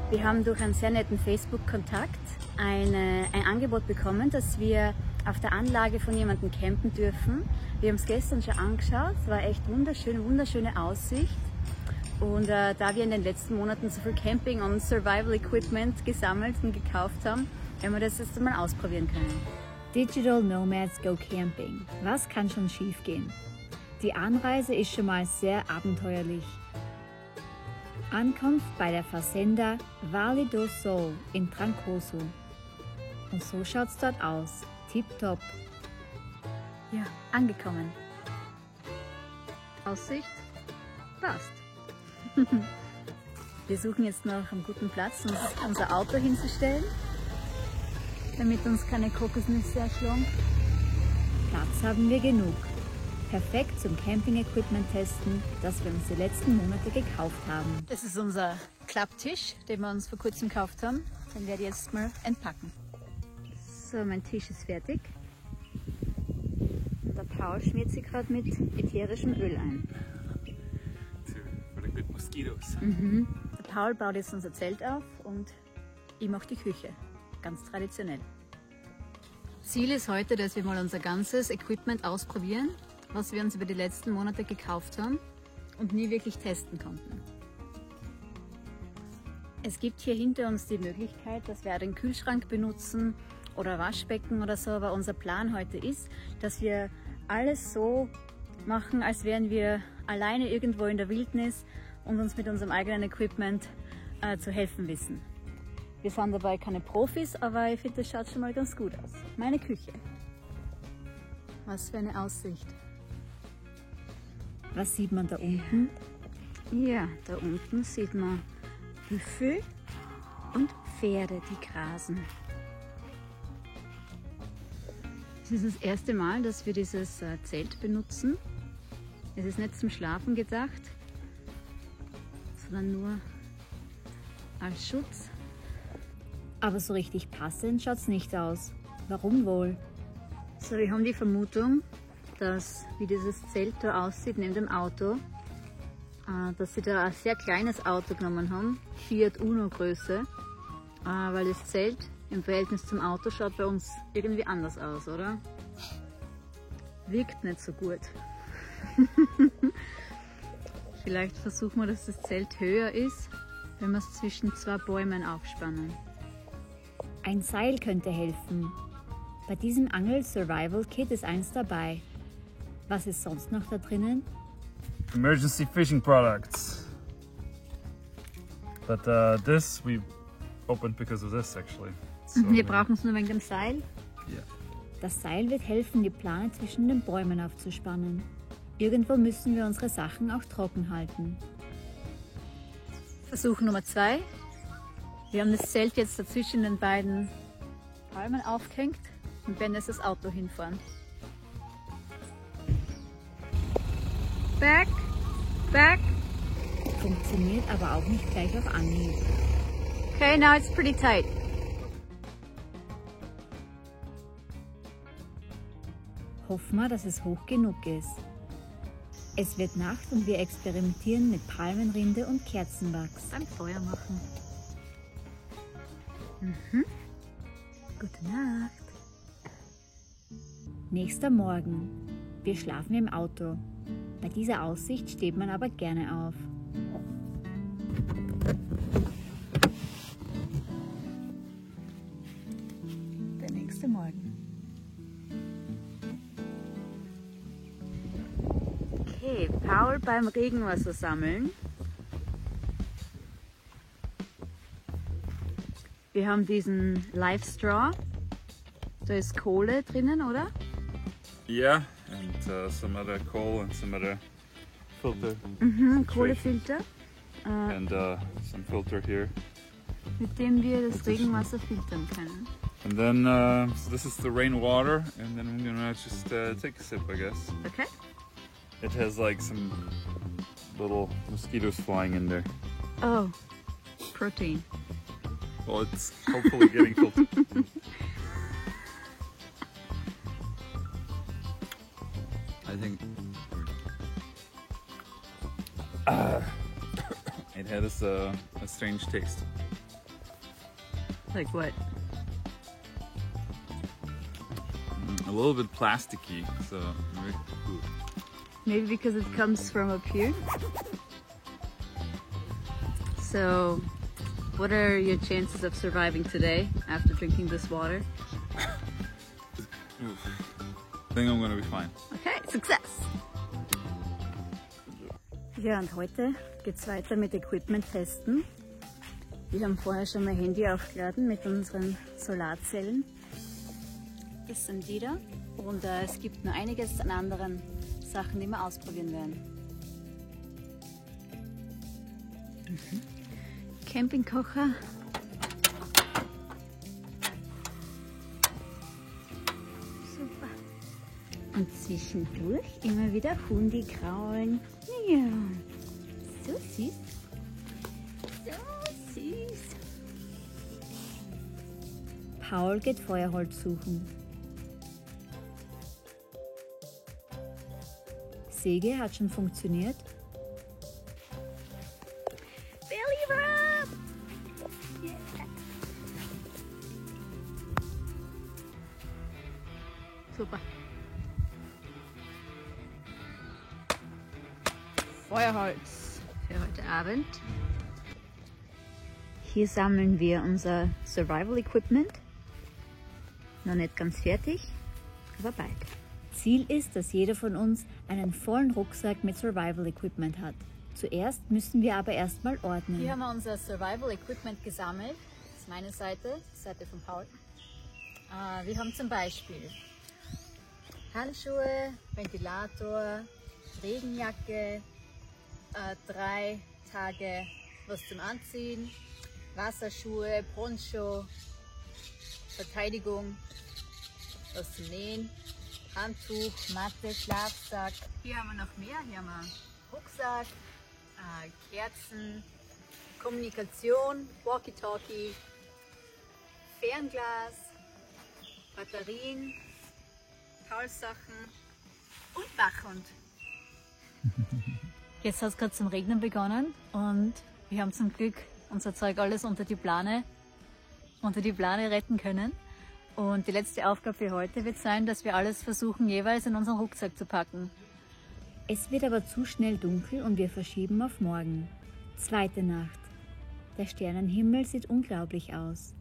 Wir haben durch einen sehr netten Facebook-Kontakt ein Angebot bekommen, dass wir auf der Anlage von jemandem campen dürfen. Wir haben es gestern schon angeschaut, es war echt wunderschön, wunderschöne Aussicht. Und da wir in den letzten Monaten so viel Camping- und Survival-Equipment gesammelt und gekauft haben, werden wir das jetzt mal ausprobieren können. Digital Nomads go camping. Was kann schon schief gehen? Die Anreise ist schon mal sehr abenteuerlich. Ankunft bei der Fazenda Vale do Sol in Trancoso. Und so schaut's dort aus. Tipptopp. Ja, angekommen. Aussicht passt. Wir suchen jetzt noch einen guten Platz, um unser Auto hinzustellen, damit uns keine Kokosnüsse erschlagen. Platz haben wir genug. Perfekt zum Camping-Equipment testen, das wir uns die letzten Monate gekauft haben. Das ist unser Klapptisch, den wir uns vor kurzem gekauft haben. Den werde ich jetzt mal entpacken. So, mein Tisch ist fertig. Der Paul schmiert sich gerade mit ätherischem Öl ein. For the good mosquitoes. Der Paul baut jetzt unser Zelt auf und ich mache die Küche. Ganz traditionell. Ziel ist heute, dass wir mal unser ganzes Equipment ausprobieren, was wir uns über die letzten Monate gekauft haben und nie wirklich testen konnten. Es gibt hier hinter uns die Möglichkeit, dass wir den Kühlschrank benutzen oder Waschbecken oder so, aber unser Plan heute ist, dass wir alles so machen, als wären wir alleine irgendwo in der Wildnis und uns mit unserem eigenen Equipment zu helfen wissen. Wir sind dabei keine Profis, aber ich finde, das schaut schon mal ganz gut aus. Meine Küche. Was für eine Aussicht. Was sieht man da unten? Ja, da unten sieht man Büffel und Pferde, die grasen. Es ist das erste Mal, dass wir dieses Zelt benutzen. Es ist nicht zum Schlafen gedacht, sondern nur als Schutz. Aber so richtig passend schaut's nicht aus. Warum wohl? So, wir haben die Vermutung, dass, wie dieses Zelt da aussieht neben dem Auto, dass sie da ein sehr kleines Auto genommen haben, Fiat Uno Größe, weil das Zelt im Verhältnis zum Auto schaut bei uns irgendwie anders aus, oder? Wirkt nicht so gut. Vielleicht versuchen wir, dass das Zelt höher ist, wenn wir es zwischen zwei Bäumen aufspannen. Ein Seil könnte helfen. Bei diesem Angel-Survival-Kit ist eins dabei. Was ist sonst noch da drinnen? Emergency fishing products. But this we opened because of this actually. So, Wir brauchen es nur wegen dem Seil. Yeah. Das Seil wird helfen, die Plane zwischen den Bäumen aufzuspannen. Irgendwo müssen wir unsere Sachen auch trocken halten. Versuch Nummer 2. Wir haben das Zelt jetzt dazwischen den beiden Palmen aufgehängt und werden jetzt das Auto hinfahren. Back, back. Funktioniert aber auch nicht gleich auf Anhieb. Okay, now it's pretty tight. Hoffen wir, dass es hoch genug ist. Es wird Nacht und wir experimentieren mit Palmenrinde und Kerzenwachs. Beim Feuer machen. Gute Nacht. Nächster Morgen. Wir schlafen im Auto. Bei dieser Aussicht steht man aber gerne auf. Der nächste Morgen. Okay, Paul beim Regenwasser sammeln. Wir haben diesen Live Straw. Da ist Kohle drinnen, oder? Yeah, and some other coal and some other filter. Kohlefilter, And some filter here. mit dem wir das Regenwasser filtern können. And then so this is the rainwater, and then I'm gonna just take a sip, I guess. Okay? It has like some little mosquitoes flying in there. Oh, protein. Well, it's hopefully getting filtered. I think it has a strange taste. Like what? A little bit plasticky, so maybe, ooh. Maybe because it comes from up here. So, what are your chances of surviving today after drinking this water? I think I'm gonna be fine. Okay, success! Ja, und heute geht's weiter mit Equipment testen. Wir haben vorher schon mein Handy aufgeladen mit unseren Solarzellen. Das sind die da. Und es gibt noch einiges an anderen Sachen, die wir ausprobieren werden. Campingkocher. Super. Und zwischendurch immer wieder Hundi kraulen. Ja, so süß. So süß. Paul geht Feuerholz suchen. Säge hat schon funktioniert. Belly rub! Yeah. Super. Feuerholz für heute Abend. Hier sammeln wir unser Survival Equipment. Noch nicht ganz fertig, aber bald. Ziel ist, dass jeder von uns einen vollen Rucksack mit Survival Equipment hat. Zuerst müssen wir aber erstmal ordnen. Hier haben wir unser Survival Equipment gesammelt. Das ist meine Seite, die Seite von Paul. Wir haben zum Beispiel Handschuhe, Ventilator, Regenjacke, 3 Tage was zum Anziehen, Wasserschuhe, Poncho, Verteidigung, was zum Nähen, Handtuch, Matte, Schlafsack. Hier haben wir noch mehr. Hier haben wir Rucksack, Kerzen, Kommunikation, Walkie-Talkie, Fernglas, Batterien, Paulsachen und Wachhund. Jetzt hat es gerade zum Regnen begonnen und wir haben zum Glück unser Zeug alles unter die Plane retten können. Und die letzte Aufgabe für heute wird sein, dass wir alles versuchen, jeweils in unseren Rucksack zu packen. Es wird aber zu schnell dunkel und wir verschieben auf morgen. Zweite Nacht. Der Sternenhimmel sieht unglaublich aus.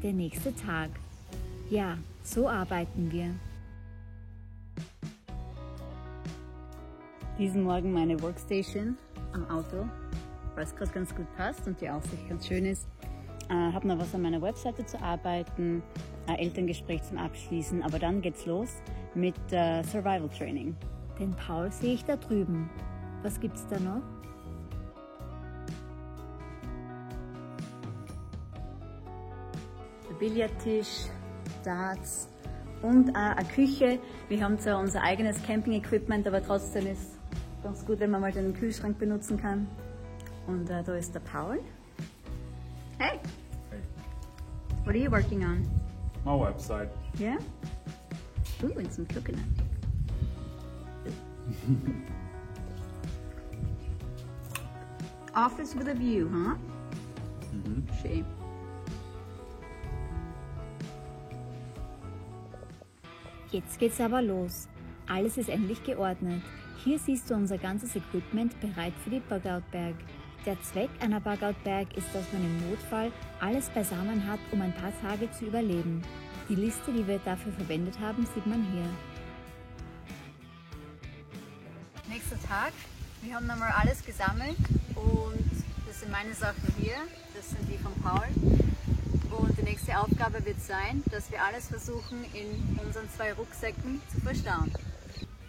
Der nächste Tag. Ja, so arbeiten wir. Diesen Morgen meine Workstation am Auto, weil es gerade ganz gut passt und die Aussicht ganz schön ist. Habe noch was an meiner Webseite zu arbeiten, Elterngespräch zum Abschließen, aber dann geht's los mit Survival Training. Den Paul sehe ich da drüben. Was gibt's da noch? Der Billardtisch, Darts und eine Küche. Wir haben zwar unser eigenes Camping-Equipment, aber trotzdem ist es ganz gut, wenn man mal den Kühlschrank benutzen kann. Und da ist der Paul. Hey! Hey. What are you working on? My website. Yeah? Ooh, and some coconut. Office with a view, huh? Schön. Jetzt geht's aber los. Alles ist endlich geordnet. Hier siehst du unser ganzes Equipment bereit für die Bug-Out-Bag. Der Zweck einer Bug-Out-Bag ist, dass man im Notfall alles beisammen hat, um ein paar Tage zu überleben. Die Liste, die wir dafür verwendet haben, sieht man hier. Nächster Tag. Wir haben nochmal alles gesammelt und das sind meine Sachen hier, das sind die von Paul. Und die nächste Aufgabe wird sein, dass wir alles versuchen in unseren 2 Rucksäcken zu verstauen.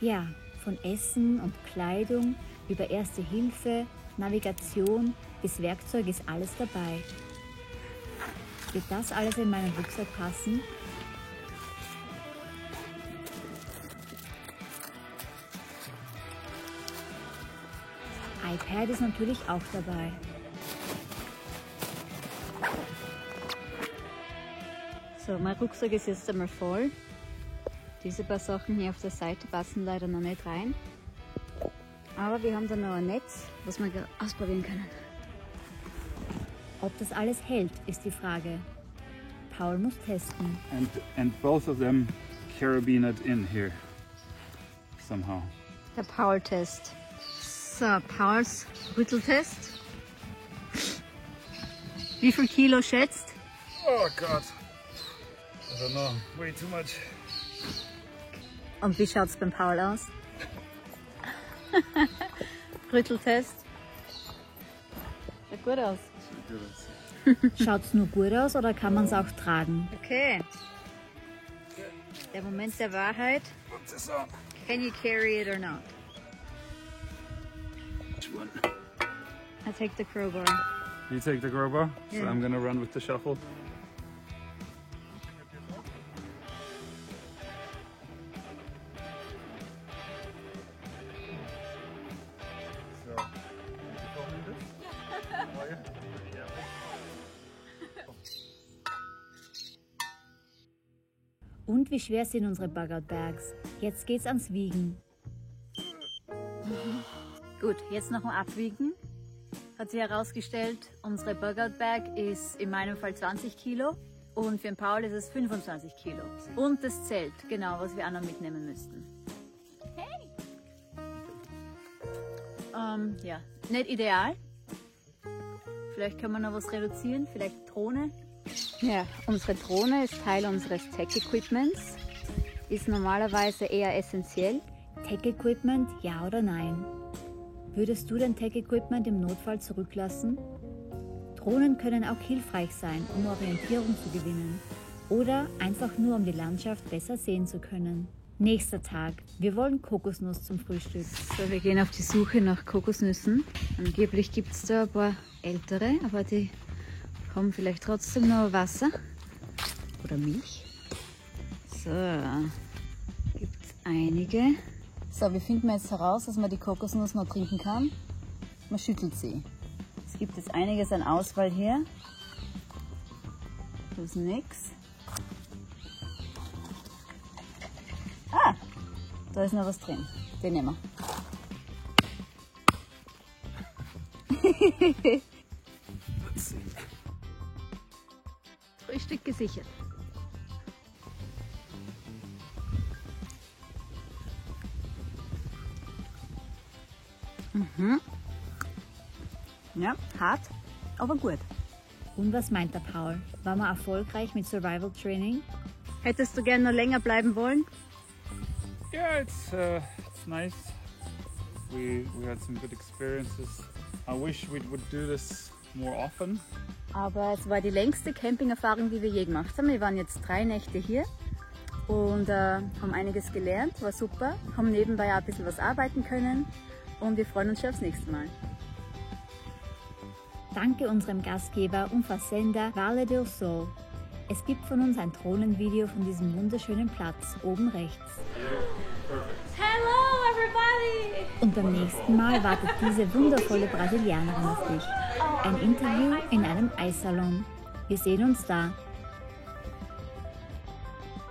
Ja, von Essen und Kleidung über Erste Hilfe, Navigation bis Werkzeug ist alles dabei. Wird das alles in meinen Rucksack passen? iPad ist natürlich auch dabei. So, mein Rucksack ist jetzt einmal voll. Diese paar Sachen hier auf der Seite passen leider noch nicht rein. Aber wir haben da noch ein Netz, was wir ausprobieren können. Ob das alles hält, ist die Frage. Paul muss testen. And both of them carabined in here somehow. Der Paul-Test. So, Pauls Rütteltest. Wie viel Kilo schätzt? Oh God. I don't know. Way too much. Und wie schaut es beim Paul aus? Rütteltest. Sieht gut aus. Schaut's nur gut aus oder kann man es auch tragen? Okay. Der Moment der Wahrheit. Put this on. Can you carry it or not? Which one? I take the crowbar. You take the crowbar, so Yeah. I'm gonna run with the shuffle. So, you filming this? Are you? Yeah. Und wie schwer sind unsere Bug-Out Bags? Jetzt geht's ans Wiegen. Gut, jetzt noch mal abwiegen. Hat sich herausgestellt, unsere Bug-Out Bag ist in meinem Fall 20 Kilo und für den Paul ist es 25 Kilo. Und das Zelt, genau, was wir auch noch mitnehmen müssten. Ja, nicht ideal. Vielleicht können wir noch was reduzieren, vielleicht Drohne. Ja, unsere Drohne ist Teil unseres Tech-Equipments, ist normalerweise eher essentiell. Tech-Equipment, ja oder nein? Würdest du dein Tech-Equipment im Notfall zurücklassen? Drohnen können auch hilfreich sein, um Orientierung zu gewinnen oder einfach nur, um die Landschaft besser sehen zu können. Nächster Tag. Wir wollen Kokosnuss zum Frühstück. So, wir gehen auf die Suche nach Kokosnüssen. Angeblich gibt es da ein paar ältere, aber die haben vielleicht trotzdem noch Wasser oder Milch. So, gibt es einige. So, wie finden wir jetzt heraus, dass man die Kokosnuss noch trinken kann? Man schüttelt sie. Es gibt jetzt einiges an Auswahl hier. Das ist nix. Ah, da ist noch was drin. Den nehmen wir. Frühstück gesichert. Ja, hart, aber gut. Und was meint der Paul? War man erfolgreich mit Survival Training? Hättest du gerne noch länger bleiben wollen? Yeah, it's nice. We had some good experiences. I wish we would do this more often. Aber es war die längste Campingerfahrung, die wir je gemacht haben. Wir waren jetzt 3 Nächte hier und haben einiges gelernt, war super. Haben nebenbei auch ein bisschen was arbeiten können und wir freuen uns schon aufs nächste Mal. Danke unserem Gastgeber und Versender Valle del Sol. Es gibt von uns ein Drohnenvideo von diesem wunderschönen Platz oben rechts. Hello everybody! Und beim nächsten Mal wartet diese wundervolle Brasilianerin auf dich. Ein Interview in einem Eissalon. Wir sehen uns da.